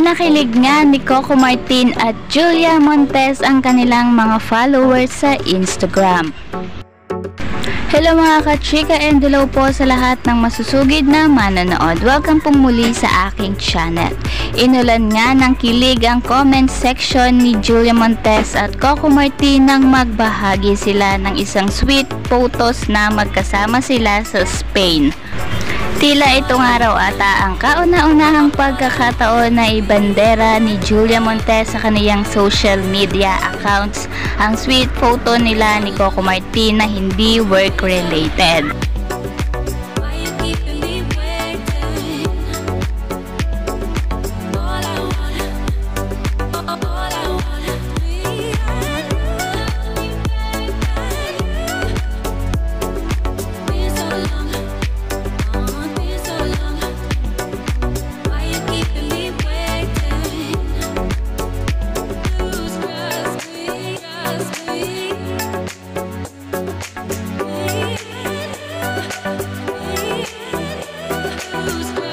Pinakilig nga ni Coco Martin at Julia Montes ang kanilang mga followers sa Instagram. Hello mga ka-chika and hello po sa lahat ng masusugid na manonood. Welcome pong muli sa aking channel. Inulan nga ng kilig ang comment section ni Julia Montes at Coco Martin nang magbahagi sila ng isang sweet photos na magkasama sila sa Spain. Tila itong araw ata ang kauna-unahang pagkakataon na ibandera ni Julia Montes sa kaniyang social media accounts ang sweet photo nila ni Coco Martin na hindi work-related. Lose